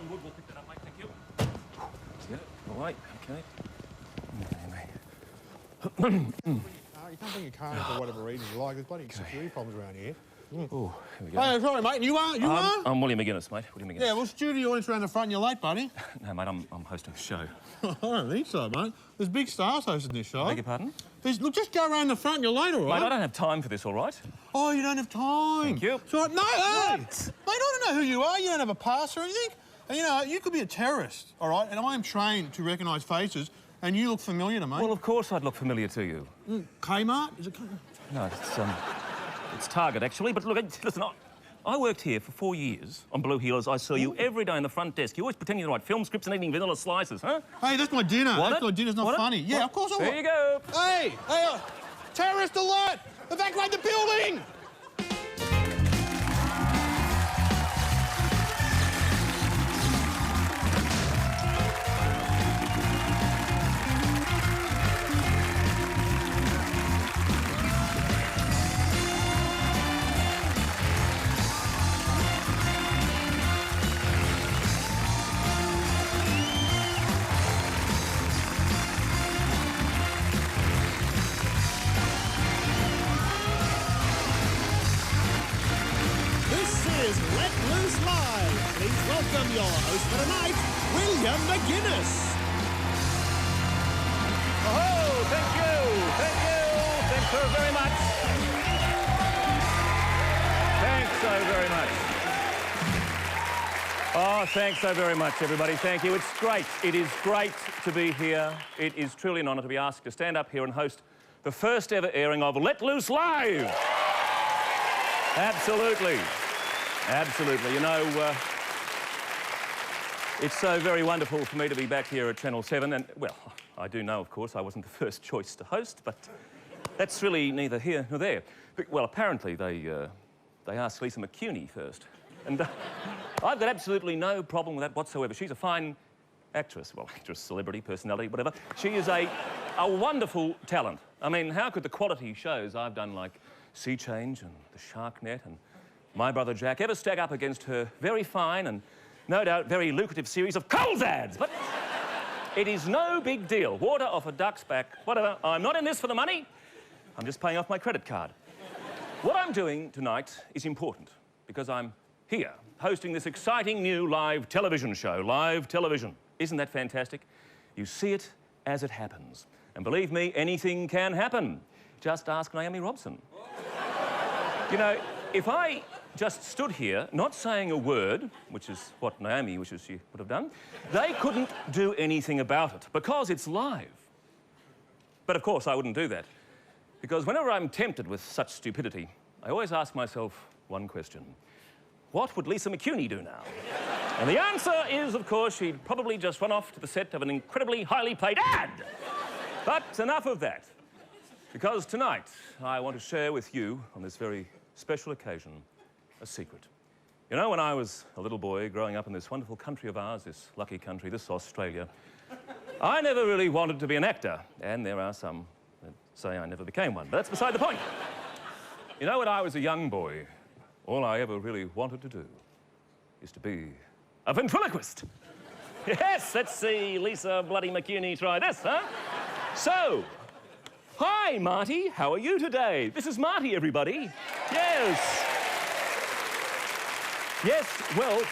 John Wood will pick that up, mate. Thank you. Yeah, all right, okay. You can't bring your car in for whatever reason you like. There's bloody security problems around here. Oh, here we go. Hey, sorry, mate. You are? I'm William McGuinness, mate. William McGuinness. Yeah, well, studio audience around the front and you're late, buddy. No, mate, I'm hosting a show. I don't think so, mate. There's big stars hosting this show. Beg your pardon? Look, just go around the front and you're late, all right? Mate, I don't have time for this, all right? Oh, you don't have time. Thank you. So, no, hey! Mate, I don't know who you are. You don't have a pass or anything. And, you know, you could be a terrorist, all right? And I am trained to recognise faces, and you look familiar to me. Well, of course I'd look familiar to you. Kmart? Is it Kmart? No, it's Target, actually. But look, listen, I worked here for 4 years on Blue Heelers. I saw you every day in the front desk. You always pretending to write film scripts and eating vanilla slices, huh? Hey, that's my dinner. What? That's my dinner's not funny. Yeah, of course I will. There you go. Hey, terrorist alert! Evacuate the building! Welcome your host for tonight, William McGuinness. Oh, thank you. Thank you. Thanks so very much. Thanks so very much. Oh, thanks so very much, everybody. Thank you. It's great. It is great to be here. It is truly an honour to be asked to stand up here and host the first ever airing of Let Loose Live. Absolutely. Absolutely. You know, it's so very wonderful for me to be back here at Channel 7 and, well, I do know, of course, I wasn't the first choice to host, but that's really neither here nor there. But, well, apparently they asked Lisa McCuney first. And I've got absolutely no problem with that whatsoever. She's a fine actress, well, actress, celebrity, personality, whatever. She is a wonderful talent. I mean, how could the quality shows I've done, like Sea Change and The Shark Net and My Brother Jack, ever stack up against her very fine and no doubt very lucrative series of Coles ads? But it is no big deal. Water off a duck's back, whatever. I'm not in this for the money. I'm just paying off my credit card. What I'm doing tonight is important because I'm here hosting this exciting new live television show. Live television. Isn't that fantastic? You see it as it happens. And believe me, anything can happen. Just ask Naomi Robson. You know, if I just stood here, not saying a word, which is what Naomi wishes she would have done, they couldn't do anything about it because it's live. But of course, I wouldn't do that because whenever I'm tempted with such stupidity, I always ask myself one question. What would Lisa McCuney do now? And the answer is, of course, she'd probably just run off to the set of an incredibly highly paid ad. But enough of that, because tonight I want to share with you on this very special occasion a secret. You know, when I was a little boy growing up in this wonderful country of ours, this lucky country, this Australia, I never really wanted to be an actor, and there are some that say I never became one, but that's beside the point. You know, when I was a young boy, all I ever really wanted to do is to be a ventriloquist. Yes, let's see Lisa bloody McCuney try this, huh? So, hi, Marty. How are you today? This is Marty, everybody. Yes. Yes, well,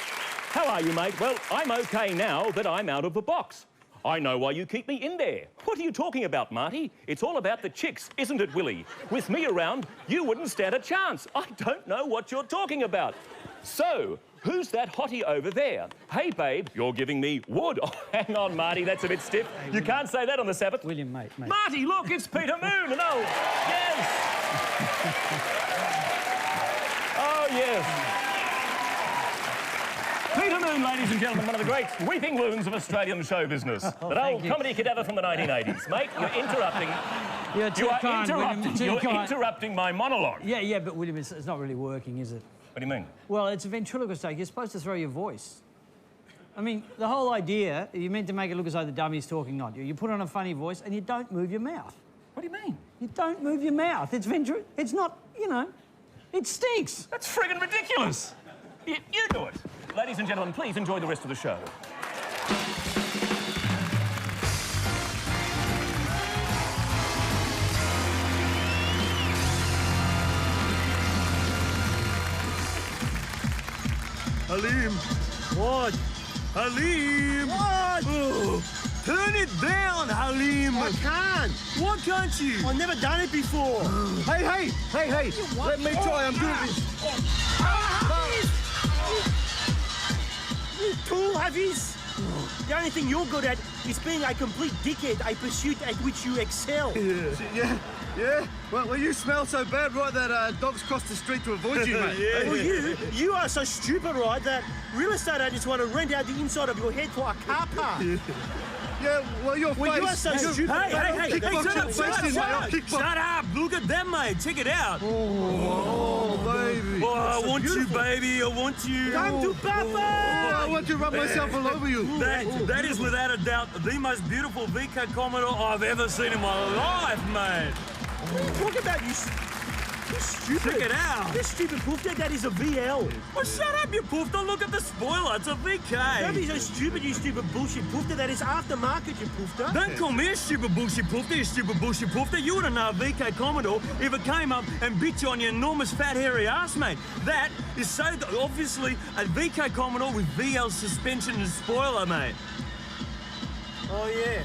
how are you, mate? Well, I'm okay now that I'm out of the box. I know why you keep me in there. What are you talking about, Marty? It's all about the chicks, isn't it, Willie? With me around, you wouldn't stand a chance. I don't know what you're talking about. So, who's that hottie over there? Hey, babe, you're giving me wood. Oh, hang on, Marty, that's a bit stiff. Hey, you can't say that on the Sabbath. William, mate. Marty, look, it's Peter Moon. And oh, yes. Oh, yes. Peter Moon, ladies and gentlemen, one of the great weeping wounds of Australian show business. Oh, that old comedy cadaver from the 1980s. Mate, you're interrupting. You're too kind, William. You're interrupting my monologue. Yeah, but William, it's not really working, is it? What do you mean? Well, it's a ventriloquist take. You're supposed to throw your voice. I mean, the whole idea, you're meant to make it look as though the dummy's talking, not you. You put on a funny voice and you don't move your mouth. What do you mean? You don't move your mouth. It's not, you know, it stinks. That's friggin' ridiculous. You do it. ladies and gentlemen, please enjoy the rest of the show. Halim. What? Halim. What? Oh, turn it down, Halim. I can't. What can't you? I've never done it before. Hey. Let me try. I'm good at this. You tool, Hafiz. The only thing you're good at is being a complete dickhead, a pursuit at which you excel. Yeah. Well, you smell so bad, right, that dogs cross the street to avoid you, mate. Well, you are so stupid, right, that real estate agents want to rent out the inside of your head for a car park. Yeah, well, your face... Well, you are so stupid. Hey, Shut up! Look at them, mate. Check it out. Oh, baby. Oh, I want you, baby. I want you. Come to Papa! I want to rub myself all over you. That is without a doubt the most beautiful VK Commodore I've ever seen in my life, mate. Talk about you stupid. Check it out. This stupid poofter, that is a VL. Well, shut up, you poofter. Look at the spoiler. It's a VK. Don't be so stupid, you stupid bullshit poofter. That is aftermarket, you poofter. Don't call me a stupid bullshit poofter, you stupid bullshit poofter. You wouldn't know a VK Commodore if it came up and bit you on your enormous fat hairy ass, mate. That is so obviously a VK Commodore with VL suspension and spoiler, mate. Oh, yeah.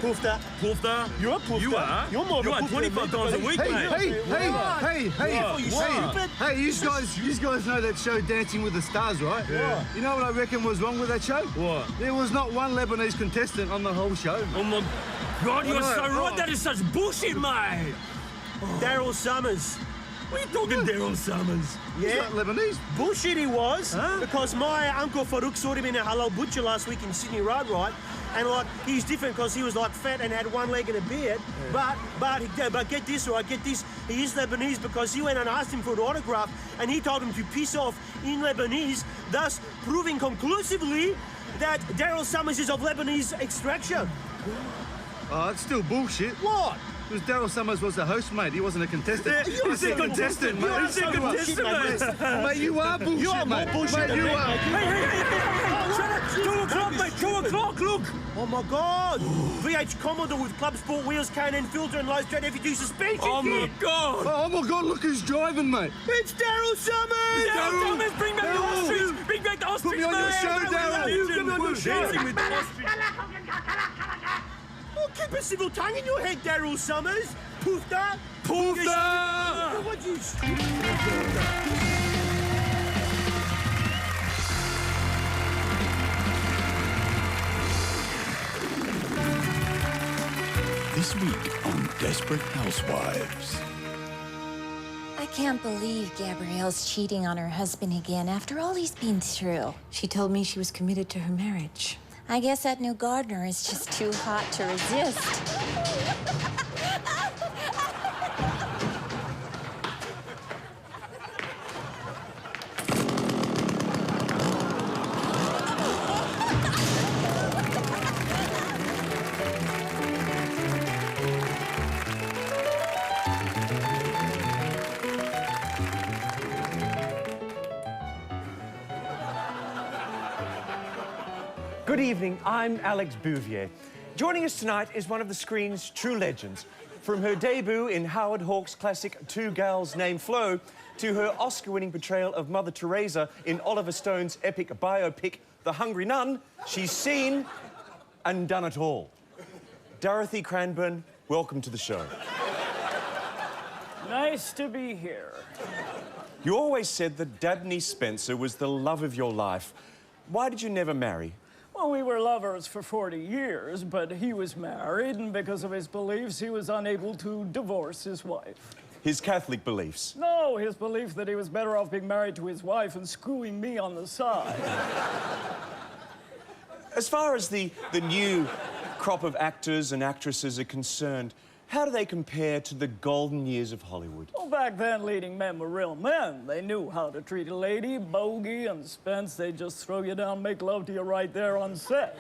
Poofter. Poofter? You're a poofter. You are? You're more of a You are poofter 25 times a week, mate. Hey, you guys know that show Dancing with the Stars, right? Yeah. You know what I reckon was wrong with that show? What? There was not one Lebanese contestant on the whole show. Oh, my God, you're so Oh. right. That is such bullshit, mate. Daryl Summers. What are you talking, Daryl Summers? He's not Lebanese. Bullshit he was, Huh? because my uncle Farouk saw him in a halal butcher last week in Sydney Road, right? And like he's different because he was like fat and had one leg and a beard. But get this, right? Get this. He is Lebanese because he went and asked him for an autograph, and he told him to piss off in Lebanese, thus proving conclusively that Daryl Summers is of Lebanese extraction. Oh, it's still bullshit. What? Because Daryl Summers was the host, mate. He wasn't a contestant. He's a contestant, mate. He's a contestant, mate. Mate, you are bullshit, You are more mate. bullshit Mate, than you me, are. mate. Shut up. 2 o'clock, mate. 2 o'clock, look. Oh my God! VH Commodore with club sport wheels, K&N filter, and low straight FED suspension. Oh, my kit. God. Oh my God, look who's driving, mate. It's Daryl Summers! Daryl Summers, bring back the Daryl. ostrich. Bring back the ostrich, me on your mate. show, Daryl. Put me on your show. Dancing with the ostrich. Oh, keep a civil tongue in your head, Daryl Summers. Poofter. Poofter. What you stupid? This week on Desperate Housewives. I can't believe Gabrielle's cheating on her husband again after all he's been through. She told me she was committed to her marriage. I guess that new gardener is just too hot to resist. Good evening, I'm Alex Bouvier. Joining us tonight is one of the screen's true legends. From her debut in Howard Hawks' classic Two Gals Named Flo to her Oscar-winning portrayal of Mother Teresa in Oliver Stone's epic biopic The Hungry Nun, she's seen and done it all. Dorothy Cranburn, welcome to the show. Nice to be here. You always said that Dabney Spencer was the love of your life. Why did you never marry? Well, we were lovers for 40 years, but he was married, and because of his beliefs, he was unable to divorce his wife. His Catholic beliefs. No, his belief that he was better off being married to his wife and screwing me on the side. As far as the new crop of actors and actresses are concerned, how do they compare to the golden years of Hollywood? Well, back then, leading men were real men. They knew how to treat a lady, Bogey and Spence. They'd just throw you down, make love to you right there on set.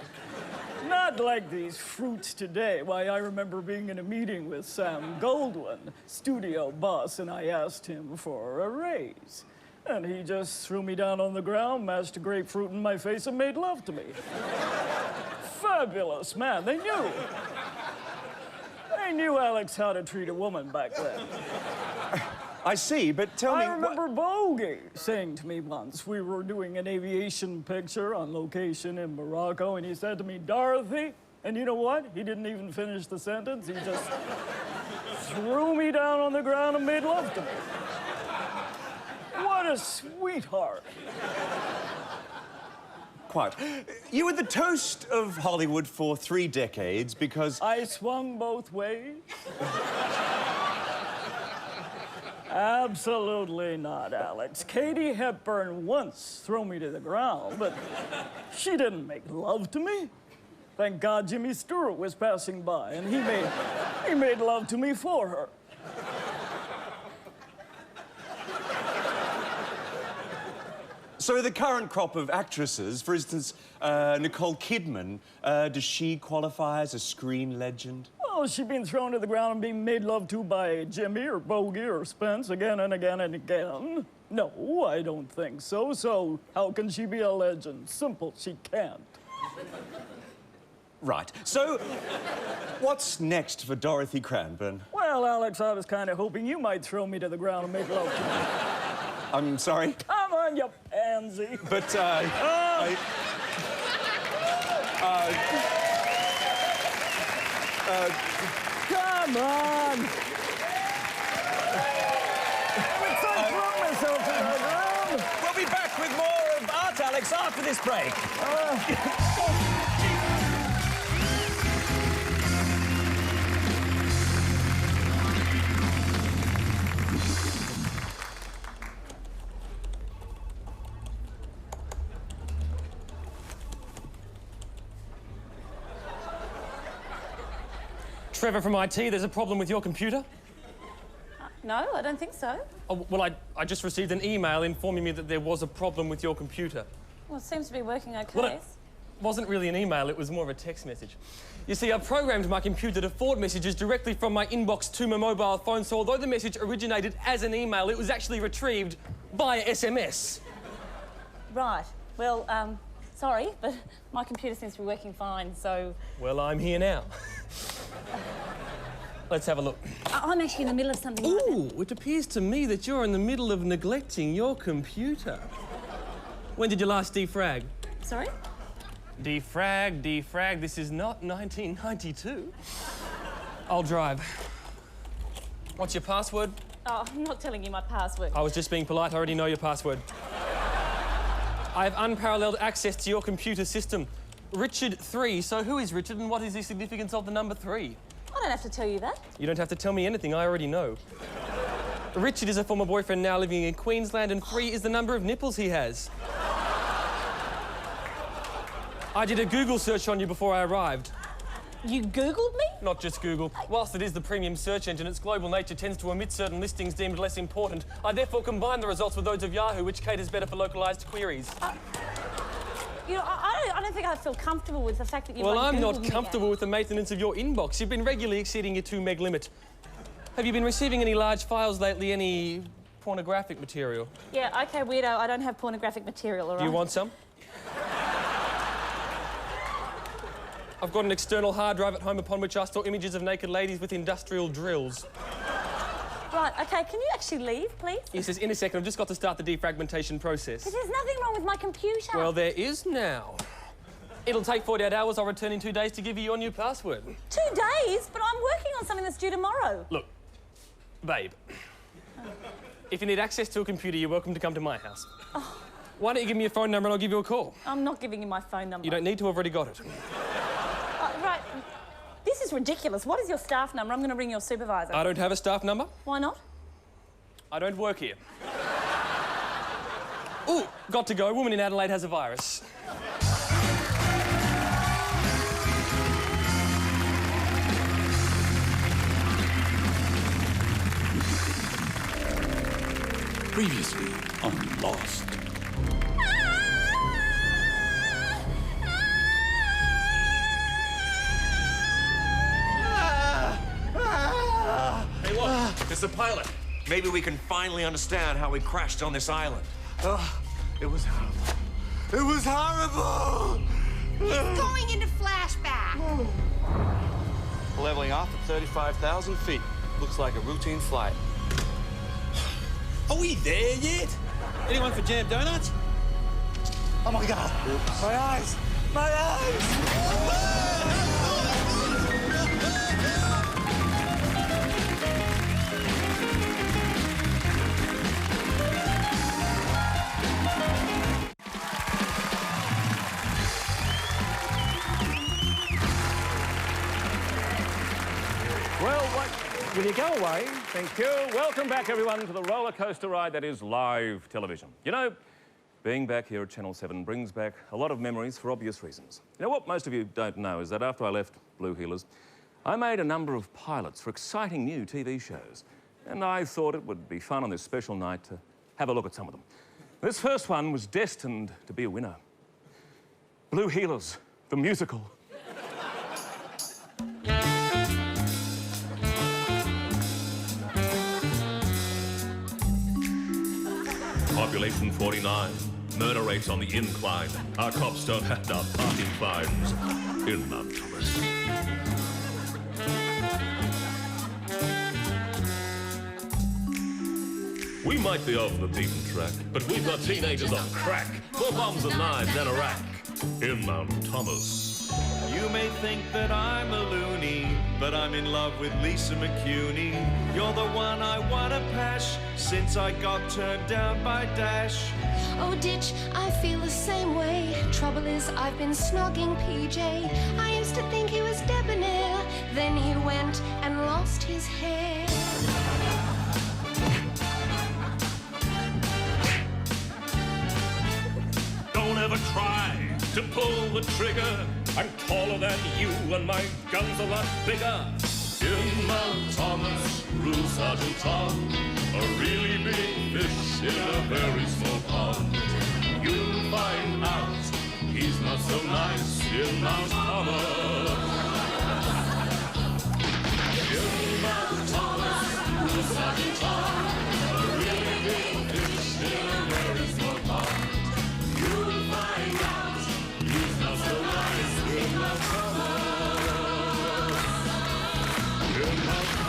Not like these fruits today. Why, I remember being in a meeting with Sam Goldwyn, studio boss, and I asked him for a raise. And he just threw me down on the ground, mashed a grapefruit in my face, and made love to me. Fabulous, man. They knew. They knew, Alex, how to treat a woman back then. I see, but tell me... I remember Bogey saying to me once, we were doing an aviation picture on location in Morocco, and he said to me, Dorothy, and you know what? He didn't even finish the sentence. He just threw me down on the ground and made love to me. What a sweetheart. Quite. You were the toast of Hollywood for 3 decades because... I swung both ways. Absolutely not, Alex. Katie Hepburn once threw me to the ground, but she didn't make love to me. Thank God Jimmy Stewart was passing by, and he made love to me for her. So the current crop of actresses, for instance, Nicole Kidman, does she qualify as a screen legend? Well, she's been thrown to the ground and being made love to by Jimmy or Bogey or Spence again and again and again. No, I don't think so. So how can she be a legend? Simple, she can't. Right. So, what's next for Dorothy Cranburn? Well, Alex, I was kind of hoping you might throw me to the ground and make love to me. I'm sorry? Come on, you pansy. But, Come on! I threw myself in the ground. We'll be back with more of Art, Alex, after this break. Trevor from IT, there's a problem with your computer? No, I don't think so. Oh, well, I just received an email informing me that there was a problem with your computer. Well, it seems to be working okay. Well, it wasn't really an email, it was more of a text message. You see, I programmed my computer to forward messages directly from my inbox to my mobile phone, so although the message originated as an email, it was actually retrieved by SMS. Right. Well, sorry, but my computer seems to be working fine, so... Well, I'm here now. Let's have a look. I'm actually in the middle of something. Ooh, it appears to me that you're in the middle of neglecting your computer. When did you last defrag? Sorry? Defrag. This is not 1992. I'll drive. What's your password? Oh, I'm not telling you my password. I was just being polite. I already know your password. I have unparalleled access to your computer system. Richard 3. So who is Richard and what is the significance of the number 3? I don't have to tell you that. You don't have to tell me anything. I already know. Richard is a former boyfriend now living in Queensland, and 3 is the number of nipples he has. I did a Google search on you before I arrived. You Googled me? Not just Google. Whilst it is the premium search engine, its global nature tends to omit certain listings deemed less important. I therefore combine the results with those of Yahoo, which caters better for localised queries. You know, I don't think I feel comfortable with the fact that you Well, I'm Googled not me comfortable with the maintenance of your inbox. You've been regularly exceeding your 2 meg limit. Have you been receiving any large files lately, any pornographic material? Yeah, OK, weirdo, I don't have pornographic material, all right? Do you want some? I've got an external hard drive at home upon which I store images of naked ladies with industrial drills. Right, OK, can you actually leave, please? He says, in a second, I've just got to start the defragmentation process. But there's nothing wrong with my computer. Well, there is now. It'll take 48 hours. I'll return in 2 days to give you your new password. 2 days? But I'm working on something that's due tomorrow. Look, babe, if you need access to a computer, you're welcome to come to my house. Oh. Why don't you give me your phone number and I'll give you a call? I'm not giving you my phone number. You don't need to, I've already got it. Right. This is ridiculous. What is your staff number? I'm going to ring your supervisor. I don't have a staff number. Why not? I don't work here. Ooh, got to go. Woman in Adelaide has a virus. Previously on Lost. Hey, look, it's the pilot. Maybe we can finally understand how we crashed on this island. Oh, it was horrible. It was horrible! He's going into flashback. Leveling off at 35,000 feet. Looks like a routine flight. Are we there yet? Anyone for jam donuts? Oh my God! Oops. My eyes! My eyes! Well, what? Will you go away? Thank you. Welcome back, everyone, to the roller coaster ride that is live television. You know, being back here at Channel 7 brings back a lot of memories for obvious reasons. You know what most of you don't know is that after I left Blue Heelers, I made a number of pilots for exciting new TV shows. And I thought it would be fun on this special night to have a look at some of them. This first one was destined to be a winner. Blue Heelers, the musical. Population 49. Murder rates on the incline. Our cops don't hand out parking fines in Mount Thomas. We might be off the beaten track, but we've got teenagers on crack. 4 bombs and 9s in Iraq in Mount Thomas. You may think that I'm a loony, but I'm in love with Lisa McCuney. You're the one I wanna pash, since I got turned down by Dash. Oh, Ditch, I feel the same way. Trouble is, I've been snogging PJ. I used to think he was debonair, then he went and lost his hair. Don't ever try to pull the trigger. I'm taller than you and my gun's a lot bigger. In Mount Thomas, Rule Sergeant Tom, a really big fish in a very small pond. You'll find out he's not so nice in Mount Thomas. In Mount Thomas, Rule Sergeant Tom, a really big fish in a very small pond. You'll find out he's not so nice in Mount Thomas. In Mount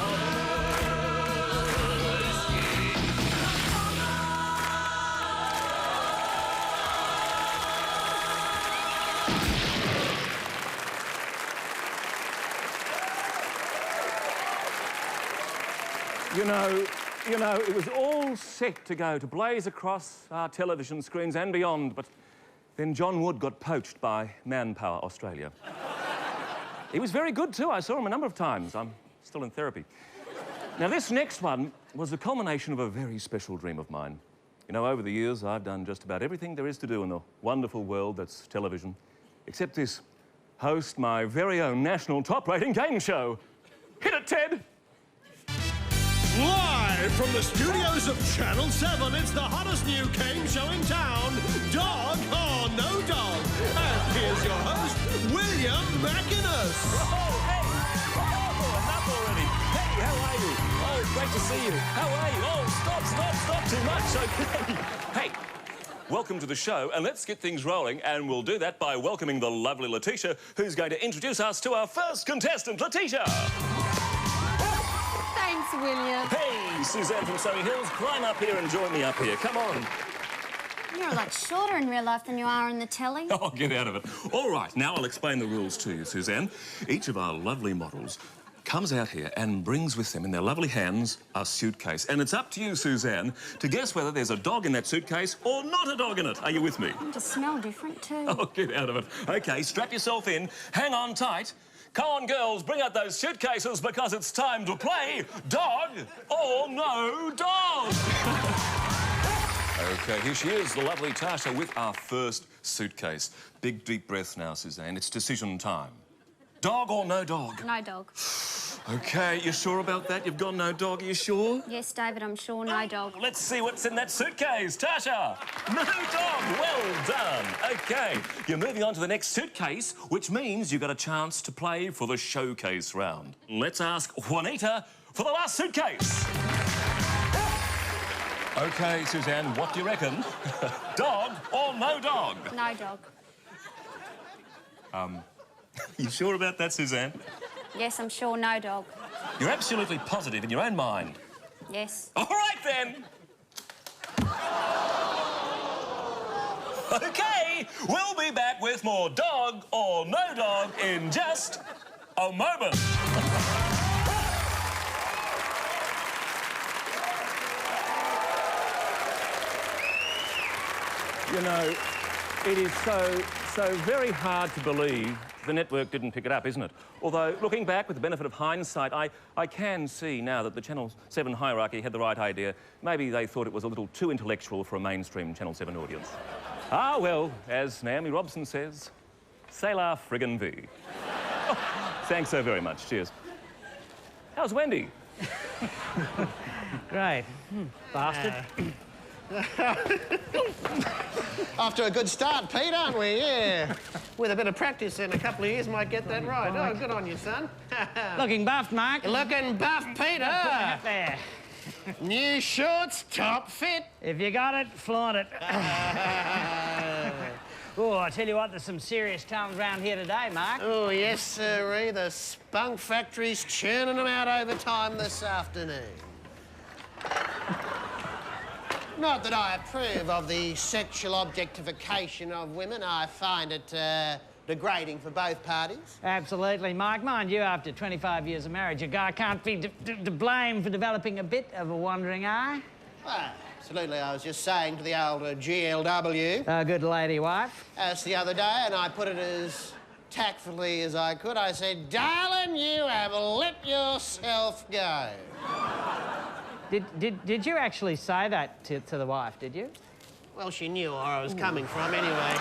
You know, it was all set to go to blaze across our television screens and beyond, but then John Wood got poached by Manpower Australia. He was very good too. I saw him a number of times. I'm still in therapy. Now, this next one was the culmination of a very special dream of mine. You know, over the years, I've done just about everything there is to do in the wonderful world that's television, except this: host my very own national top-rating game show. Hit it, Ted! Live from the studios of Channel 7, it's the hottest new game show in town, Dog or No Dog. And here's your host, William McInnes. Oh, hey! Oh, enough already. Hey, how are you? Oh, great to see you. How are you? Oh, stop too much, okay. Hey, welcome to the show, and let's get things rolling, and we'll do that by welcoming the lovely Letitia, who's going to introduce us to our first contestant. Letitia! Thanks, William. Hey, Suzanne from Surrey Hills, climb up here and join me up here. Come on. You're a lot shorter in real life than you are in the telly. Oh, get out of it. All right, now I'll explain the rules to you, Suzanne. Each of our lovely models comes out here and brings with them in their lovely hands a suitcase. And it's up to you, Suzanne, to guess whether there's a dog in that suitcase or not a dog in it. Are you with me? You just smell different, too. Oh, get out of it. OK, strap yourself in, hang on tight. Come on, girls, bring out those suitcases because it's time to play Dog or No Dog. OK, here she is, the lovely Tasha, with our first suitcase. Big, deep breath now, Suzanne. It's decision time. Dog or no dog? No dog. OK, you sure about that? You've gone no dog, are you sure? Yes, David, I'm sure no dog. Let's see what's in that suitcase. Tasha, no dog. Well done. OK, you're moving on to the next suitcase, which means you've got a chance to play for the showcase round. Let's ask Juanita for the last suitcase. OK, Suzanne, what do you reckon? Dog or no dog? No dog. You sure about that, Suzanne? Yes, I'm sure no dog. You're absolutely positive in your own mind. Yes. All right, then. OK, we'll be back with more dog or no dog in just a moment. You know, it is so very hard to believe the network didn't pick it up, isn't it? Although, looking back with the benefit of hindsight, I can see now that the Channel 7 hierarchy had the right idea. Maybe they thought it was a little too intellectual for a mainstream Channel 7 audience. Ah, well, as Naomi Robson says, c'est la friggin' vie. Oh, thanks so very much. Cheers. How's Wendy? Great. Bastard. Off to a good start, Pete, aren't we? Yeah. With a bit of practice in a couple of years, might get that right. Oh, good on you, son. Looking buffed, Mark. You're looking buff, Peter. There. New shorts, top fit. If you got it, flaunt it. Oh, I tell you what, there's some serious talent around here today, Mark. Oh, yes, sirree. The spunk factory's churning them out overtime this afternoon. Not that I approve of the sexual objectification of women. I find it degrading for both parties. Absolutely, Mark. Mind you, after 25 years of marriage, a guy can't be to blame for developing a bit of a wandering eye. Well, absolutely. I was just saying to the old GLW... good lady wife. As the other day, and I put it as tactfully as I could, I said, darling, you have let yourself go. Did you actually say that to the wife, did you? Well, she knew where I was coming from anyway.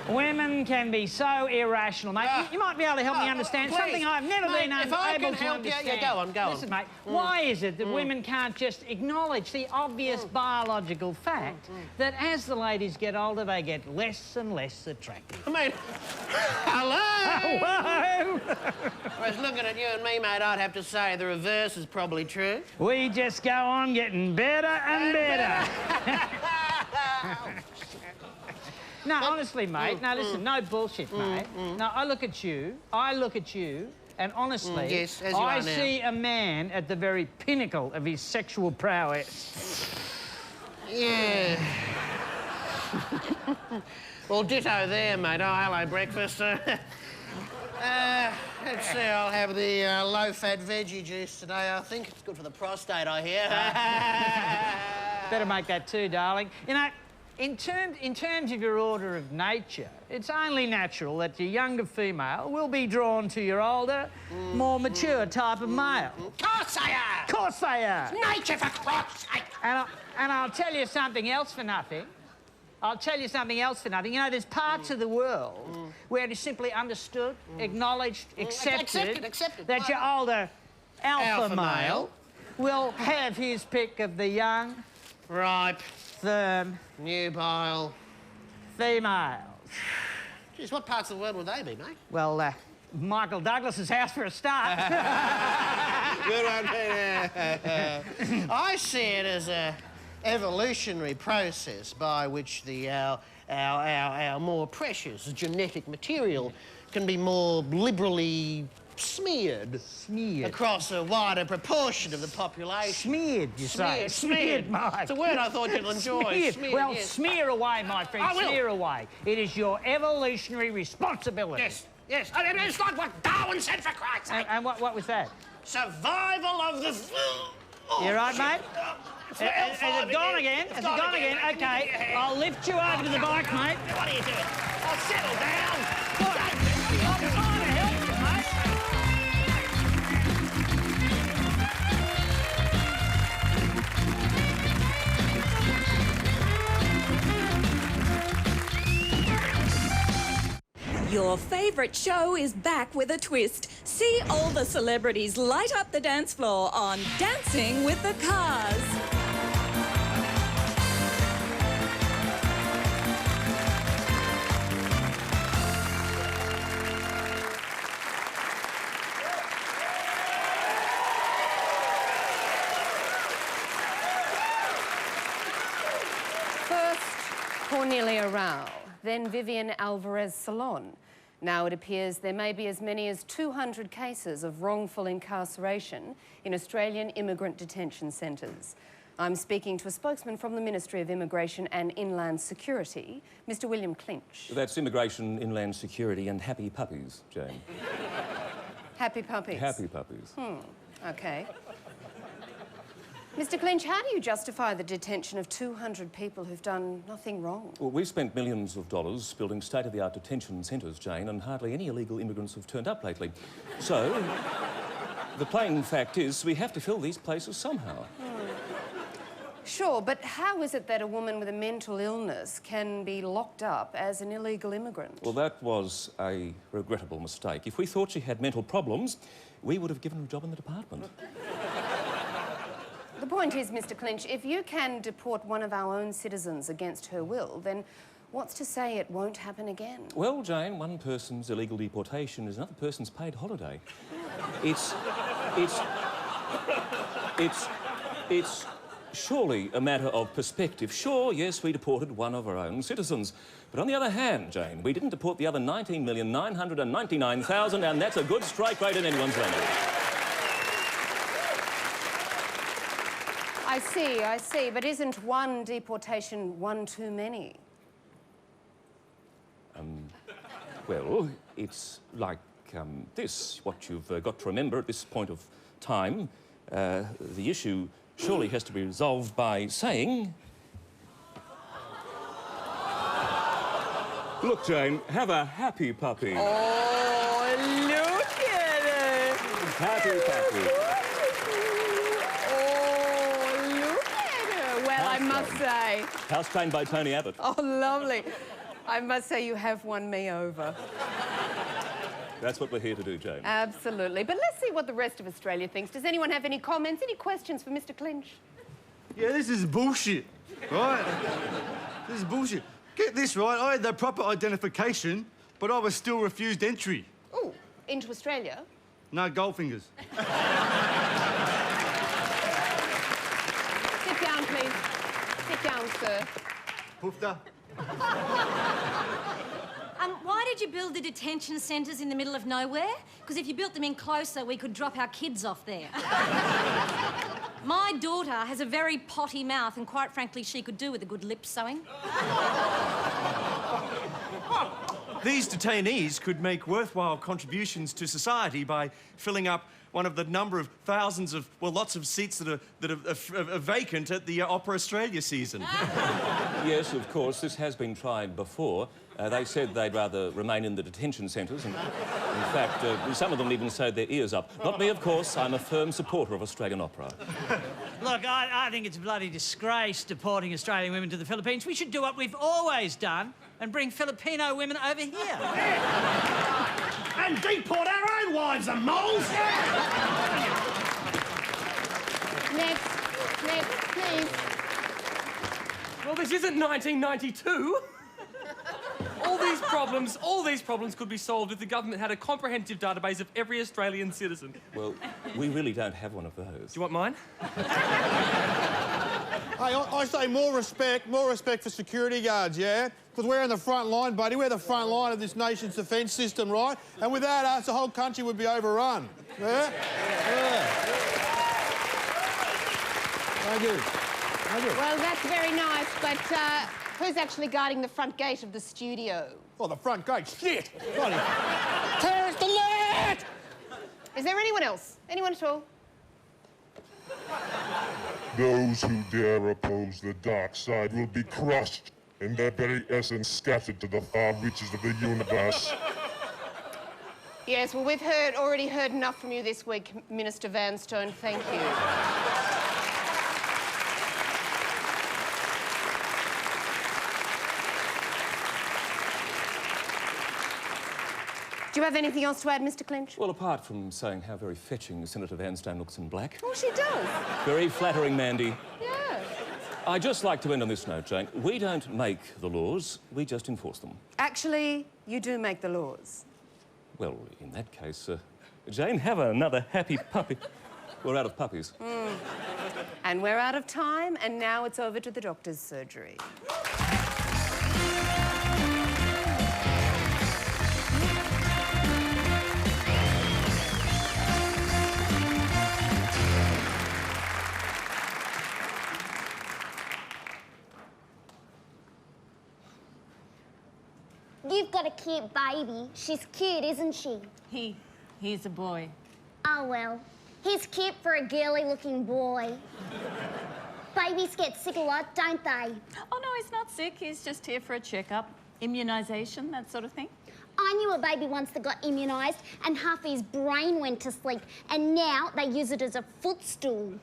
Women can be so irrational, mate. You might be able to help me understand please, something I've never mate, been if able I to can help understand. you, go on. Listen, mate, why is it that women can't just acknowledge the obvious biological fact that as the ladies get older, they get less and less attractive? I mean, hello? Hello? Whereas looking at you and me, mate, I'd have to say the reverse is probably true. We just go on getting better and better. No, honestly, mate. Now, listen, no bullshit, mate. Now, I look at you, and honestly, yes, as you I are now. see a man at the very pinnacle of his sexual prowess. Yeah. Well, ditto there, mate. Oh, hello, breakfast. Let's see, I'll have the low-fat veggie juice today. I think it's good for the prostate, I hear. Better make that too, darling. You know, in terms of your order of nature, it's only natural that your younger female will be drawn to your older, more mature type of male. Course I am! Course they are! Nature, for Christ's sake! And I'll tell you something else for nothing. You know, there's parts of the world where it is simply understood, acknowledged, accepted that your older alpha male will have his pick of the young, ripe, firm, nubile females. Geez, what parts of the world would they be, mate? Well, Michael Douglas's house for a start. Good one, Peter. I see it as a evolutionary process by which our more precious genetic material can be more liberally smeared across a wider proportion of the population. Smeared, you say? Smeared, Mike. It's a word I thought you'd enjoy. Smeared. Well, yes. Smear away, my friend. I will. Smear away. It is your evolutionary responsibility. Yes. I mean, it's like what Darwin said, for Christ's sake. And what was that? Survival of the... You right, mate? Has it gone again? Has it gone again? OK, I'll lift you over to the bike, mate. What are you doing? I'll settle down. I'm trying to help you, mate. Your favourite show is back with a twist. See all the celebrities light up the dance floor on Dancing with the Cars. Corral, then Vivian Alvarez Salon. Now it appears there may be as many as 200 cases of wrongful incarceration in Australian immigrant detention centres. I'm speaking to a spokesman from the Ministry of Immigration and Inland Security, Mr. William Clinch. That's Immigration, Inland Security and Happy Puppies, Jane. Happy puppies? Happy puppies. OK. Mr. Clinch, how do you justify the detention of 200 people who've done nothing wrong? Well, we've spent millions of dollars building state-of-the-art detention centres, Jane, and hardly any illegal immigrants have turned up lately. So, the plain fact is we have to fill these places somehow. Sure, but how is it that a woman with a mental illness can be locked up as an illegal immigrant? Well, that was a regrettable mistake. If we thought she had mental problems, we would have given her a job in the department. The point is, Mr. Clinch, if you can deport one of our own citizens against her will, then what's to say it won't happen again? Well, Jane, one person's illegal deportation is another person's paid holiday. It's surely a matter of perspective. Sure, yes, we deported one of our own citizens. But on the other hand, Jane, we didn't deport the other 19,999,000, and that's a good strike rate in anyone's language. I see, but isn't one deportation one too many? Well, it's like this. What you've got to remember at this point of time, the issue surely has to be resolved by saying... Look, Jane, have a happy puppy. Oh, look at it! Happy puppy. Well, I must say... House trained by Tony Abbott. Oh, lovely. I must say you have won me over. That's what we're here to do, Jane. Absolutely. But let's see what the rest of Australia thinks. Does anyone have any comments, any questions for Mr. Clinch? Yeah, this is bullshit, right? This is bullshit. Get this right, I had the proper identification, but I was still refused entry. Oh, into Australia? No goldfingers. Sit down, please. Sit down, sir. Poofta. Why did you build the detention centres in the middle of nowhere? Because if you built them in closer, we could drop our kids off there. My daughter has a very potty mouth, and quite frankly, she could do with a good lip sewing. These detainees could make worthwhile contributions to society by filling up one of the number of thousands of, well, lots of seats that are vacant at the Opera Australia season. Yes, of course, this has been tried before. They said they'd rather remain in the detention centres, and in fact, some of them even sewed their ears up. Not me, of course. I'm a firm supporter of Australian opera. Look, I think it's a bloody disgrace deporting Australian women to the Philippines. We should do what we've always done and bring Filipino women over here. And deport our own wives and moles! Next, please. Well, this isn't 1992. All these problems could be solved if the government had a comprehensive database of every Australian citizen. Well, we really don't have one of those. Do you want mine? Hey, I say more respect for security guards, yeah? Because we're in the front line, buddy. We're the front line of this nation's defence system, right? And without us, the whole country would be overrun. Yeah? Yeah. Thank you. Thank you. Well, that's very nice, but who's actually guarding the front gate of the studio? Oh, the front gate? Shit! Bloody... Terrorist alert! Is there anyone else? Anyone at all? Those who dare oppose the dark side will be crushed and their very essence scattered to the far reaches of the universe. Yes, well, we've already heard enough from you this week, Minister Vanstone. Thank you. Do you have anything else to add, Mr. Clinch? Well, apart from saying how very fetching Senator Vanstone looks in black. Oh, she does. Very flattering, Mandy. Yeah. I'd just like to end on this note, Jane. We don't make the laws, we just enforce them. Actually, you do make the laws. Well, in that case, Jane, have another happy puppy. We're out of puppies. And we're out of time, and now it's over to the doctor's surgery. You've got a cute baby. She's cute, isn't she? He's a boy. Oh, well. He's cute for a girly-looking boy. Babies get sick a lot, don't they? Oh, no, he's not sick. He's just here for a checkup, immunisation, that sort of thing. I knew a baby once that got immunised and half his brain went to sleep, and now they use it as a footstool.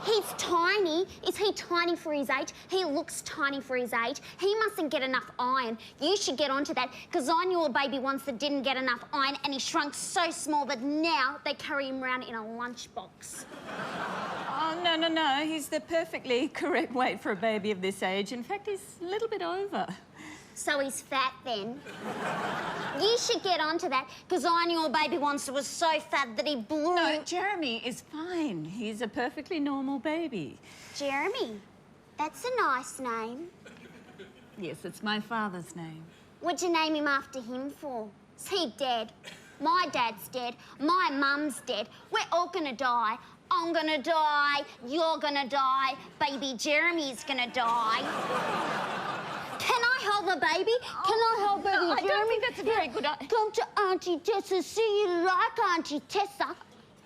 He's tiny. Is he tiny for his age? He looks tiny for his age. He mustn't get enough iron. You should get onto that, because I knew a baby once that didn't get enough iron and he shrunk so small that now they carry him around in a lunchbox. Oh, no. He's the perfectly correct weight for a baby of this age. In fact, he's a little bit over. So he's fat then? You should get onto that, because I knew a baby once that was so fat that he blew... No, Jeremy is fine. He's a perfectly normal baby. Jeremy? That's a nice name. Yes, it's my father's name. What'd you name him after him for? Is he dead? My dad's dead. My mum's dead. We're all gonna die. I'm gonna die. You're gonna die. Baby Jeremy's gonna die. Can I hold the baby? Can I hold baby Jeremy? I don't think that's a very good idea. Come to Auntie Tessa. See you like Auntie Tessa.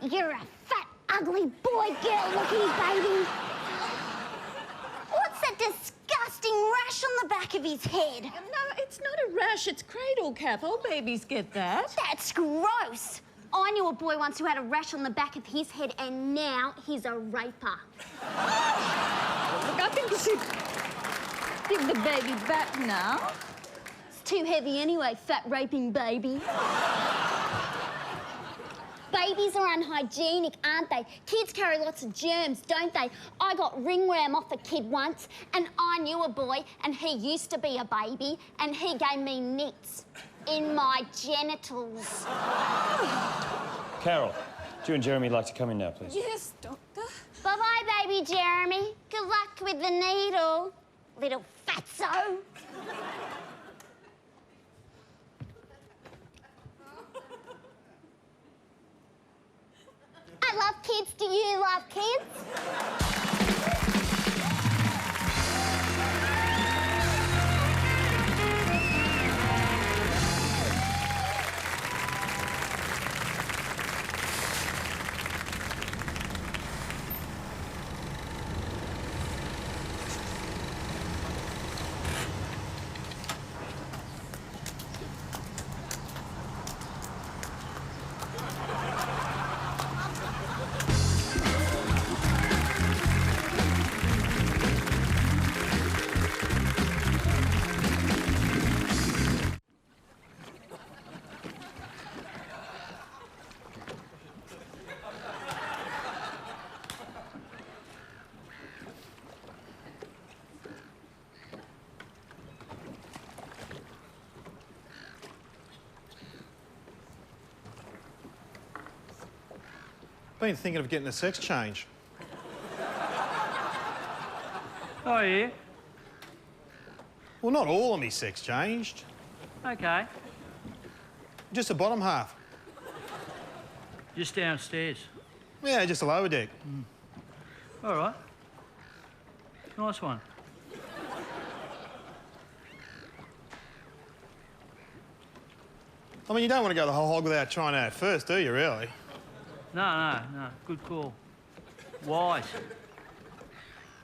You're a fat, ugly boy girl looking baby. What's that disgusting rash on the back of his head? No, it's not a rash. It's cradle cap. All babies get that. That's gross. I knew a boy once who had a rash on the back of his head and now he's a raper. Look, I think you should give the baby back now. It's too heavy anyway, fat raping baby. Babies are unhygienic, aren't they? Kids carry lots of germs, don't they? I got ringworm off a kid once, and I knew a boy, and he used to be a baby, and he gave me nits in my genitals. Carol, do you and Jeremy like to come in now, please? Yes, Doctor. Bye-bye, baby Jeremy. Good luck with the needle, little fatso. I love kids. Do you love kids? Been thinking of getting a sex change. Oh, yeah? Well, not all of me sex changed. Okay. Just the bottom half. Just downstairs. Yeah, just a lower deck. All right. Nice one. I mean, you don't want to go the whole hog without trying out first, do you, really? No. Good call. Wise.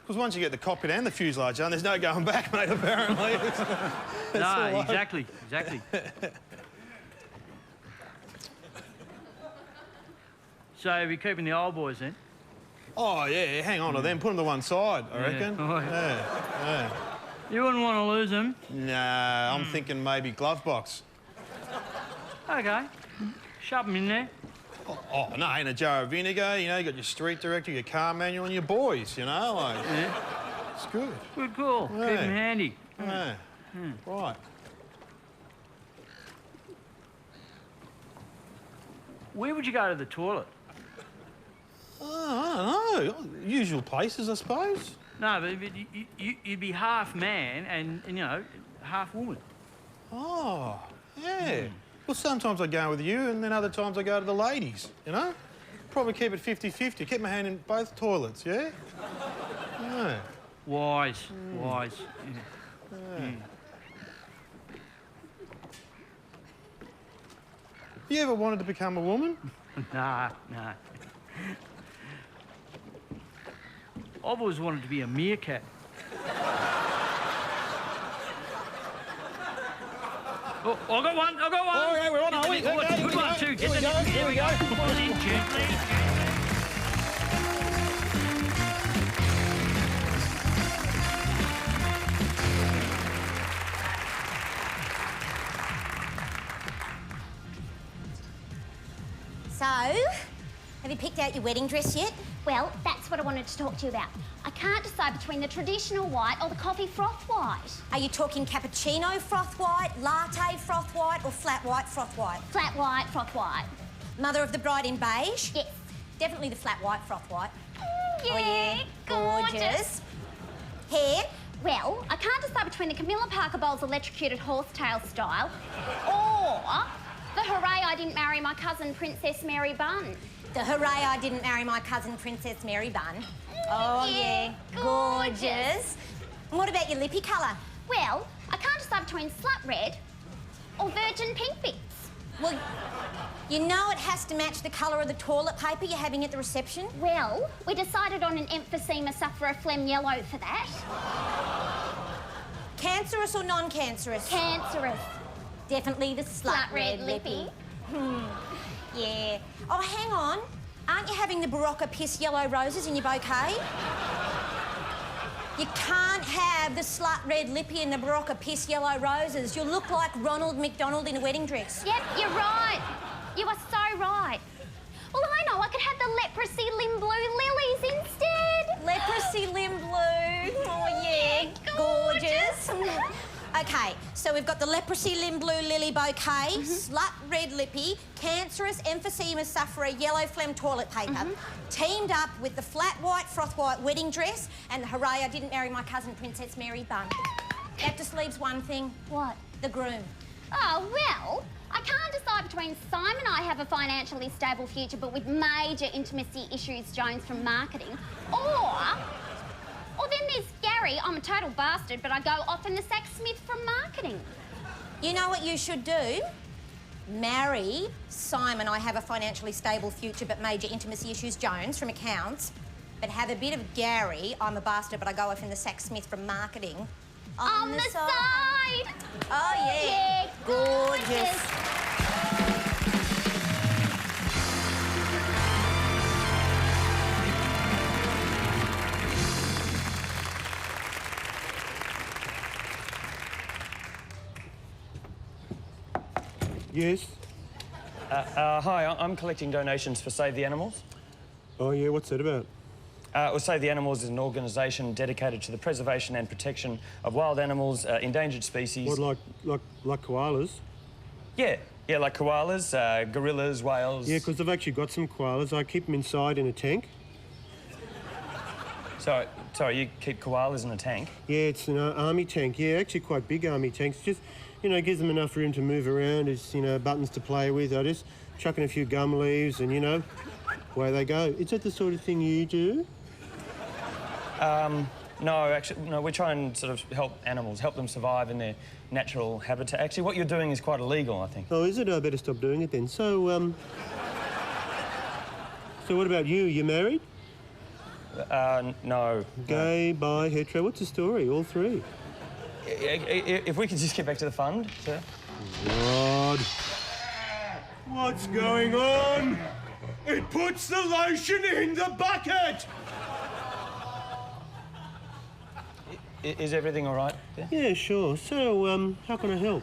Because once you get the cockpit and the fuselage on, there's no going back, mate, apparently. No, exactly. So you're keeping the old boys then? Oh, yeah, hang on to them. Put them to one side, I reckon. Oh, Yeah. You wouldn't want to lose them. Nah, I'm thinking maybe glove box. Okay. Shove them in there. Oh, no, in a jar of vinegar, you know, you got your street director, your car manual, and your boys, you know, like... Yeah. It's good. Good call. Yeah. Keep them handy. Yeah. Right. Where would you go to the toilet? Oh, I don't know. Usual places, I suppose. No, but you'd be half man and, you know, half woman. Oh, yeah. Well, sometimes I go with you and then other times I go to the ladies, you know? Probably keep it 50-50. Keep my hand in both toilets, yeah? Yeah. Wise. Yeah. Yeah. You ever wanted to become a woman? Nah. I've always wanted to be a meerkat. Oh, I got one. Oh, yeah, we're on, are we? Oh, it's a good one, too. Here we go. Here we go. Pull in gently. So, have you picked out your wedding dress yet? Well, that's what I wanted to talk to you about. I can't decide between the traditional white or the coffee froth white. Are you talking cappuccino froth white, latte froth white, or flat white froth white? Flat white, froth white. Mother of the bride in beige? Yes. Definitely the flat white froth white. Yeah, oh, yeah. Gorgeous. Hair? Well, I can't decide between the Camilla Parker Bowles electrocuted horsetail style or the hooray I didn't marry my cousin Princess Mary bun. The hooray I didn't marry my cousin Princess Mary bun. Oh, yeah. Gorgeous. And what about your lippy colour? Well, I can't decide between slut red or virgin pink bits. Well, you know it has to match the colour of the toilet paper you're having at the reception. Well, we decided on an emphysema sufferer phlegm yellow for that. Cancerous or non-cancerous? Cancerous. Definitely the slut red lippy. Yeah. Oh, hang on. Aren't you having the Barocca piss yellow roses in your bouquet? You can't have the slut red lippy and the Barocca piss yellow roses. You'll look like Ronald McDonald in a wedding dress. Yep, you're right. You are so right. Well, I know I could have the leprosy limb blue lilies instead. Leprosy limb blue. Oh, yeah. Gorgeous. OK, so we've got the leprosy limb blue lily bouquet, slut red lippy, cancerous emphysema sufferer yellow phlegm toilet paper, teamed up with the flat white froth white wedding dress and the hooray I didn't marry my cousin Princess Mary bun. That just leaves one thing. What? The groom. Oh, well, I can't decide between Simon and I have a financially stable future but with major intimacy issues Jones from marketing, or then there's Gary, I'm a total bastard, but I go off in the sack Smith from marketing. You know what you should do? Marry Simon, I have a financially stable future but major intimacy issues, Jones from accounts, but have a bit of Gary, I'm a bastard, but I go off in the sack Smith from marketing. On the side! Oh, yeah. Gorgeous. Yes? Hi, I'm collecting donations for Save the Animals. Oh, yeah, what's that about? Well, Save the Animals is an organisation dedicated to the preservation and protection of wild animals, endangered species. What, like koalas? Yeah, like koalas, gorillas, whales. Yeah, because I've actually got some koalas. I keep them inside in a tank. Sorry, you keep koalas in a tank? Yeah, it's an army tank. Yeah, actually quite big army tanks. Just, you know, gives them enough room to move around. There's, you know, buttons to play with. I just chuck in a few gum leaves and, you know, away they go. Is that the sort of thing you do? No, actually, no, we try and sort of help animals, help them survive in their natural habitat. Actually, what you're doing is quite illegal, I think. Oh, is it? I better stop doing it then. So, so what about you? You married? No. Gay, bi, hetero, what's the story? All three? If we could just get back to the fund, sir. God. What's going on? It puts the lotion in the bucket! Is everything all right? Yeah, sure. So, how can I help?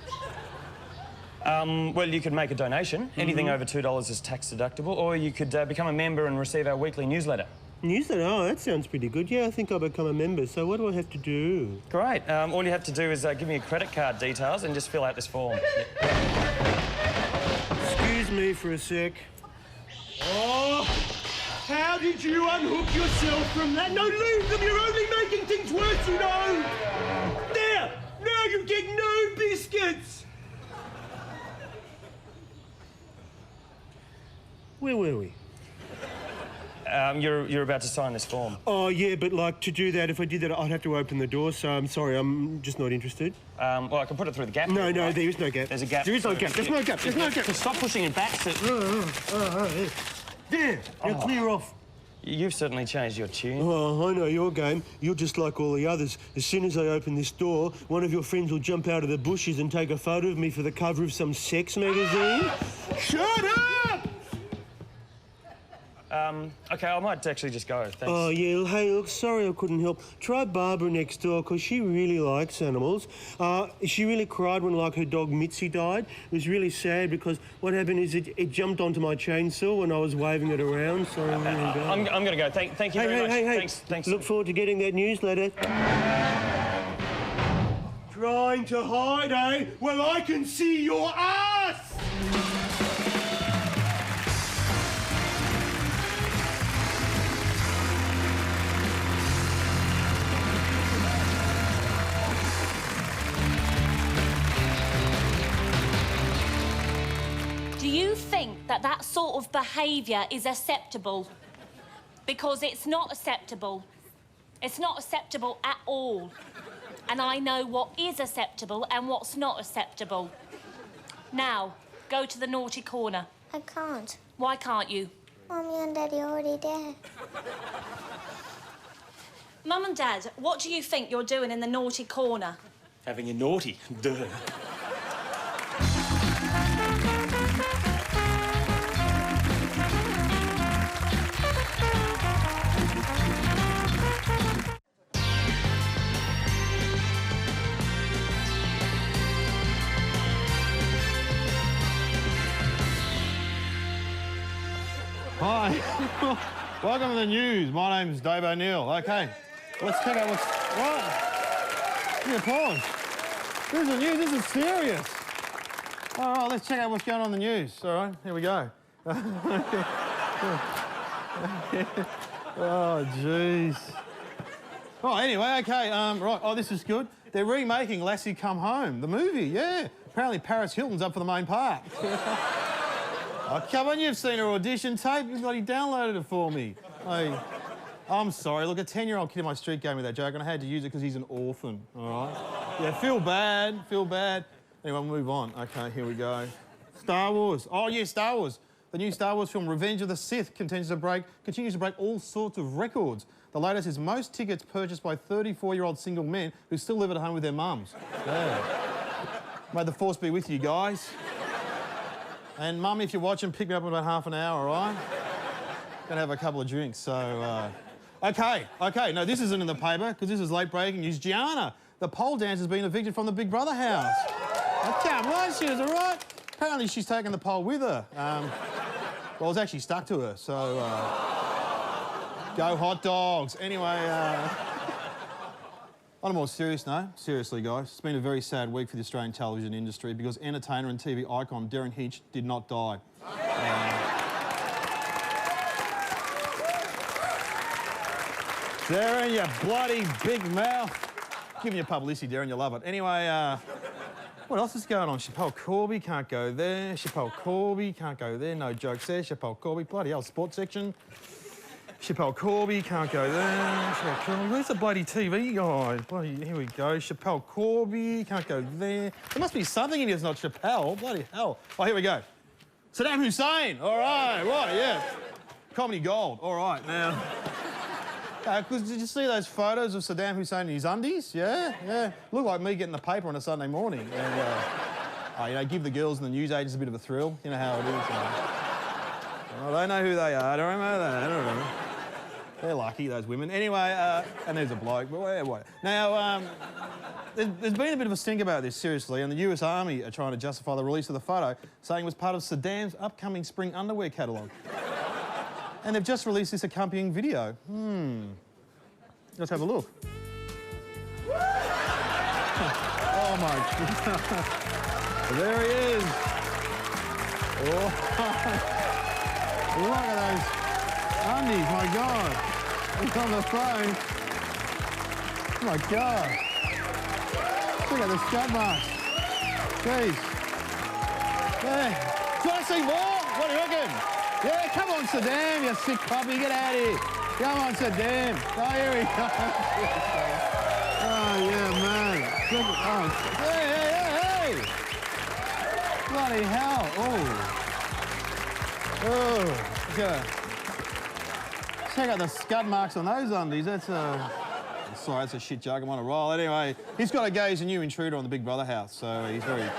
Well, you could make a donation. Anything over $2 is tax deductible, or you could become a member and receive our weekly newsletter. Newsletter? Oh, that sounds pretty good. Yeah, I think I'll become a member. So what do I have to do? Great. All you have to do is give me your credit card details and just fill out this form. Excuse me for a sec. Oh, how did you unhook yourself from that? No, leave them. You're only making things worse, you know. There. Now you get no biscuits. Where were we? You're about to sign this form. Oh, yeah, but, like, to do that, if I did that, I'd have to open the door, so I'm sorry, I'm just not interested. Well, I can put it through the gap. No, there is no gap. There's a gap. There is no gap. There's no gap. There's no gap. Just stop pushing it back. There. Now clear off. You've certainly changed your tune. Oh, I know your game. You're just like all the others. As soon as I open this door, one of your friends will jump out of the bushes and take a photo of me for the cover of some sex magazine. Shut up! OK, I might actually just go, thanks. Oh, yeah, hey, look, sorry I couldn't help. Try Barbara next door, because she really likes animals. She really cried when, like, her dog Mitzi died. It was really sad because what happened is it jumped onto my chainsaw when I was waving it around, so I'm going to go. I'm going to go. Thank you very much. Hey. Thanks. Look forward to getting that newsletter. Trying to hide, eh? Well, I can see your ass! Do you think that that sort of behaviour is acceptable? Because it's not acceptable. It's not acceptable at all. And I know what is acceptable and what's not acceptable. Now, go to the naughty corner. I can't. Why can't you? Mummy and Daddy are already there. Mum and Dad, what do you think you're doing in the naughty corner? Having a naughty. Duh. Hi. Welcome to the news. My name's Dave O'Neill. OK, let's check out what's... What? Give me a pause. This is the news. This is serious. All right, let's check out what's going on in the news. All right, here we go. Oh, jeez. Oh, anyway, OK, right. Oh, this is good. They're remaking Lassie Come Home, the movie, yeah. Apparently Paris Hilton's up for the main part. Oh, come on, you've seen her audition tape. You bloody downloaded it for me. Hey, I'm sorry. Look, a 10-year-old kid in my street gave me that joke and I had to use it because he's an orphan, all right? Yeah, feel bad. Anyway, we'll move on. OK, here we go. Star Wars. Oh, yeah, Star Wars. The new Star Wars film Revenge of the Sith continues to break all sorts of records. The latest is most tickets purchased by 34-year-old single men who still live at home with their mums. Yeah. May the force be with you guys. And, Mum, if you're watching, pick me up in about half an hour, all right? Gonna have a couple of drinks, so, OK, no, this isn't in the paper, because this is late breaking news. Gianna, the pole dancer's been evicted from the Big Brother house. Oh, come on, she was all right. Apparently she's taken the pole with her. Well, it was actually stuck to her, so, go hot dogs. Anyway, on a more serious note, seriously, guys, it's been a very sad week for the Australian television industry because entertainer and TV icon Darren Hinch did not die. Darren, you bloody big mouth. Giving you publicity, Darren, you love it. Anyway, what else is going on? Chappelle Corby can't go there. Chappelle Corby can't go there. No jokes there. Chappelle Corby, bloody hell, sports section. Chappelle Corby can't go there. Chappelle Corby. Where's the bloody TV guy? Bloody, here we go. Chappelle Corby can't go there. There must be something in here that's not Chappelle. Bloody hell. Oh, here we go. Saddam Hussein. All right, yeah. Comedy gold. All right, now. Did you see those photos of Saddam Hussein in his undies? Yeah. Looked like me getting the paper on a Sunday morning. And, you know, give the girls and the newsagents a bit of a thrill. You know how it is. You know. I don't know who they are. I don't remember that. I don't know. They're lucky, those women. Anyway, and there's a bloke. But what? Now, there's been a bit of a stink about this, seriously, and the US Army are trying to justify the release of the photo, saying it was part of Saddam's upcoming spring underwear catalogue. And they've just released this accompanying video. Let's have a look. Oh, my God. There he is. Oh. Look at those undies, my God. He's on the phone. Oh, my God. Look at the scat marks. Jeez. Hey. Do you want to see more? What do you reckon? Yeah, come on, Saddam, you sick puppy. Get out of here. Come on, Saddam. Oh, here he comes. Oh, yeah, man. Oh, hey. Bloody hell. Oh, check out the scud marks on those undies. That's sorry, that's a shit joke. I'm on a roll. Anyway, he's got to go. He's a new intruder on the Big Brother house, so he's very...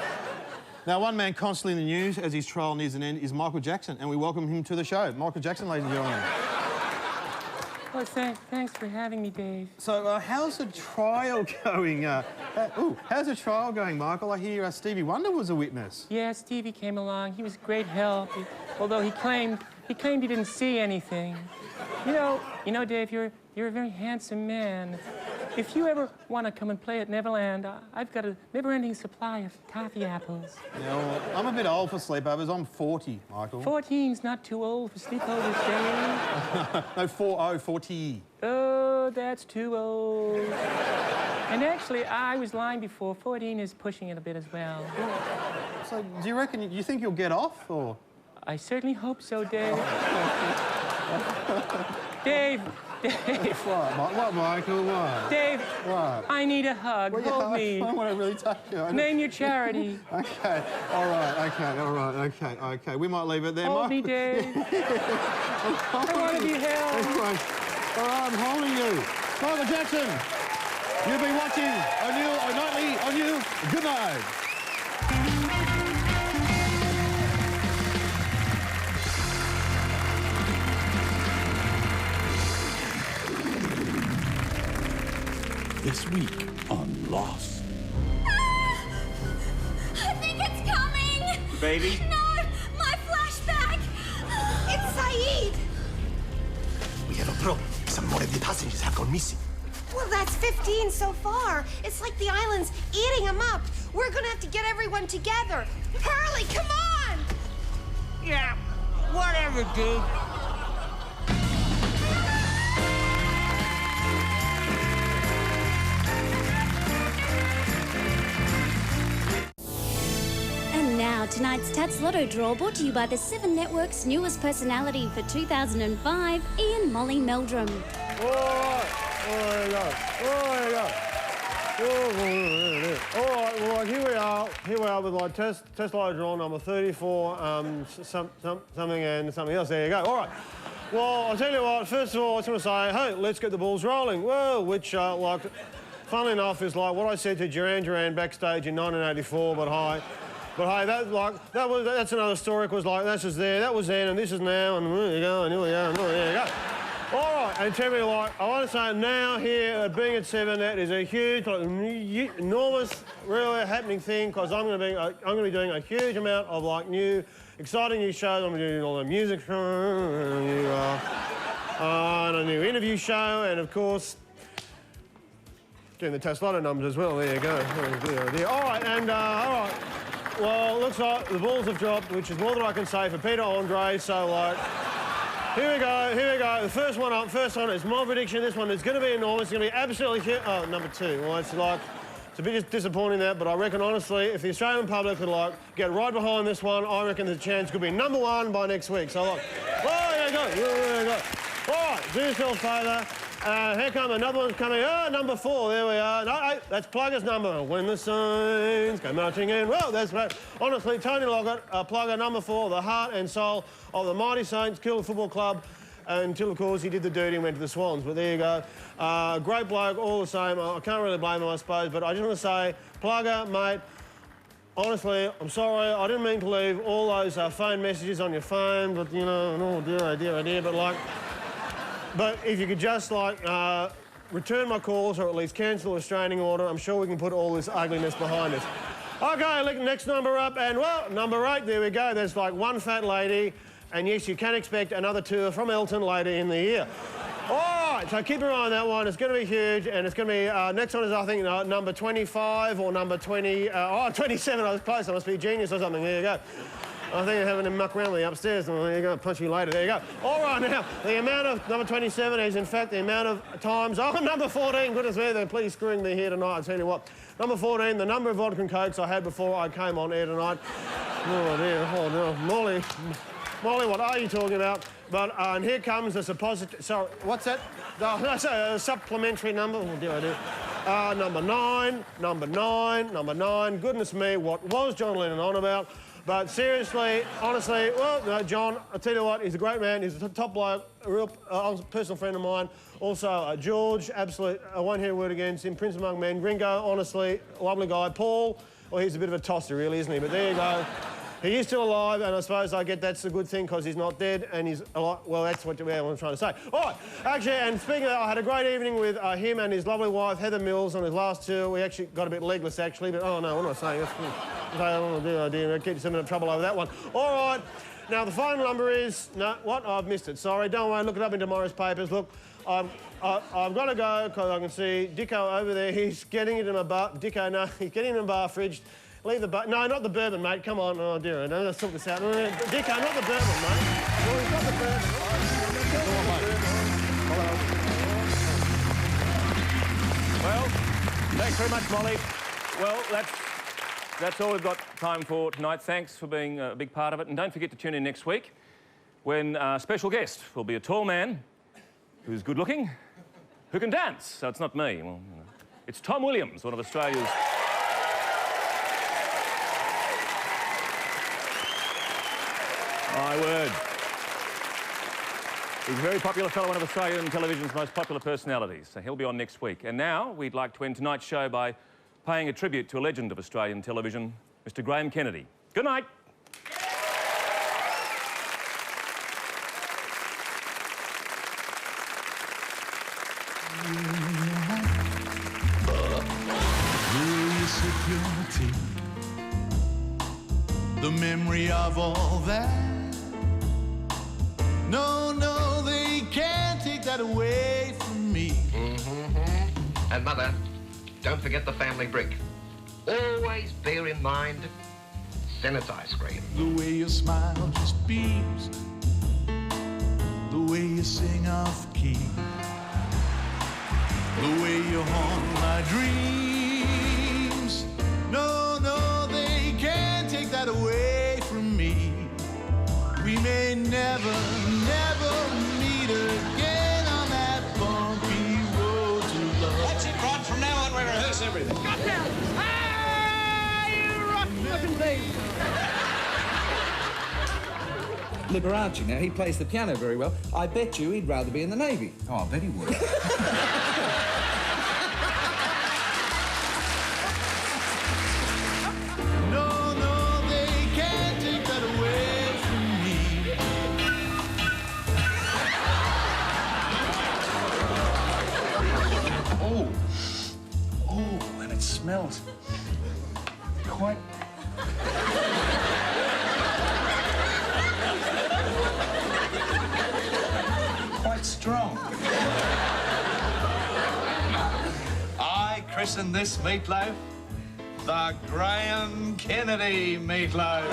Now, one man constantly in the news as his trial nears an end is Michael Jackson, and we welcome him to the show. Michael Jackson, ladies and gentlemen. Oh, thanks for having me, Dave. So, how's the trial going? How's the trial going, Michael? I hear Stevie Wonder was a witness. Yeah, Stevie came along. He was great help. Although he claimed he didn't see anything. You know, Dave, you're a very handsome man. If you ever want to come and play at Neverland, I've got a never-ending supply of toffee apples. Yeah, well, I'm a bit old for sleepovers. I'm 40, Michael. 14's not too old for sleepovers, Dave. No, 40. Oh, that's too old. And actually, I was lying before. 14 is pushing it a bit as well. So, do you think you'll get off, or...? I certainly hope so, Dave. Dave. What, Michael? What? Dave. What? I need a hug. Well, Hold me. I want to really touch you. Name your charity. Okay. All right. Okay. We might leave it there, Hold Michael. me, Dave. I want to be held. All right, I'm holding you. Michael Jackson, you've been watching Nightly on You. Good night. This week on Lost. I think it's coming! Baby? No! My flashback! It's Saeed! We have a problem. Some more of the passengers have gone missing. Well, that's 15 so far. It's like the island's eating them up. We're gonna have to get everyone together. Pearly, come on! Yeah, whatever, dude. Now, tonight's Tattslotto draw brought to you by the 7 Network's newest personality for 2005, Ian Molly Meldrum. All right, here we are with like Tattslotto draw number 34, something and something else. There you go. All right. Well, I'll tell you what, first of all, I was going to say, hey, let's get the balls rolling. Well, which, funnily enough, is like what I said to Duran backstage in 1984, but hey, that's another story. It was like, that's just there, that was then, and this is now, and there you go, and here we are, and there you go. All right, and tell me, like, I want to say now here, at being at 7, that is a huge, enormous, really happening thing, because I'm going to be doing a huge amount of, like, new, exciting new shows. I'm going to be doing all the music show, and a new interview show, and, of course, doing the Tattslotto numbers as well. There you go. All right, and, all right. Well, looks like the balls have dropped, which is more than I can say for Peter Andre, so, like, here we go. The first one is my prediction. This one is going to be enormous. It's going to be absolutely huge. Oh, number 2. Well, it's a bit disappointing that, but I reckon, honestly, if the Australian public could, like, get right behind this one, I reckon the chance could be number 1 by next week. So, like, oh, there you go. All right, do yourself a favour. Here come another one's coming. Oh, number 4, there we are. No, hey, that's Plugger's number. When the signs go marching in. Well, that's right. Honestly, Tony Lockett, Plugger number 4, the heart and soul of the Mighty Saints Kilda Football Club, until, of course, he did the dirty and went to the Swans. But there you go. Great bloke, all the same. I can't really blame him, I suppose, but I just want to say, Plugger, mate, honestly, I'm sorry. I didn't mean to leave all those phone messages on your phone, but, you know, oh dear, but, like... But if you could just, like, return my calls or at least cancel a restraining order, I'm sure we can put all this ugliness behind us. OK, next number up, and, well, number 8, there we go. There's, like, one fat lady, and, yes, you can expect another tour from Elton later in the year. All right, so keep your eye on that one. It's going to be huge, and it's going to be... next one is, I think, number 25 or number 20... 27, I was close. I must be a genius or something. There you go. I think they're having him muck around with the upstairs. Well, there you go, punch you later. There you go. All right, now, the amount of... Number 27 is, in fact, the amount of times... Oh, number 14, goodness me, they're please screwing me here tonight, I'll tell you what. Number 14, the number of vodka and cokes I had before I came on air tonight. Oh, dear, oh, no, Molly... Molly, what are you talking about? But, and here comes a suppository... Sorry, what's that? No, that's a supplementary number. What do I do? Number 9. Goodness me, what was John Lennon on about? But seriously, honestly, well, no, John, I'll tell you what, he's a great man. He's a top bloke, a real personal friend of mine. Also, George, absolute, I won't hear a word against him. Prince among men. Gringo, honestly, lovely guy. Paul, well, he's a bit of a tosser, really, isn't he? But there you go. He is still alive, and I suppose I get that's a good thing because he's not dead and he's alive. Well, that's what I'm trying to say. All right, actually, and speaking of that, I had a great evening with him and his lovely wife, Heather Mills, on his last tour. We actually got a bit legless, actually, but oh no, what am I saying? I don't want to do, I keep yourself in trouble over that one. All right, now the phone number is... No, what? I've missed it. Sorry, don't worry, look it up in tomorrow's papers. Look, I've got to go because I can see Dicko over there. He's getting it in a bar... Dicko, no, he's getting it in a bar fridge. Leave the bar... No, not the bourbon, mate. Come on. Oh, dear. No, let's sort this out. Dicko, not the bourbon, mate. Well, he's got the bourbon. Go on, mate. Well, thanks very much, Molly. Well, that's all we've got time for tonight. Thanks for being a big part of it. And don't forget to tune in next week when our special guest will be a tall man who's good-looking, who can dance. So it's not me. Well, you know. It's Tom Williams, one of Australia's... My word. He's a very popular fellow, one of Australian television's most popular personalities, so he'll be on next week. And now, we'd like to end tonight's show by paying a tribute to a legend of Australian television, Mr. Graham Kennedy. Good night. The memory of all that. No, no, they can't take that away from me. And Mother, don't forget the family brick. Always bear in mind Senate's ice cream. The way you smile just beams. The way you sing off key. The way you haunt my dreams. No, no, they can't take that away from me. We may never, never meet again on that bumpy road to love. That's it, Rod. From now on, we rehearse everything. Got down! Ah, you rotten-looking thing! Liberace, now, he plays the piano very well. I bet you he'd rather be in the Navy. Oh, I bet he would. Smells quite... quite strong. I christen this meatloaf the Graham Kennedy meatloaf.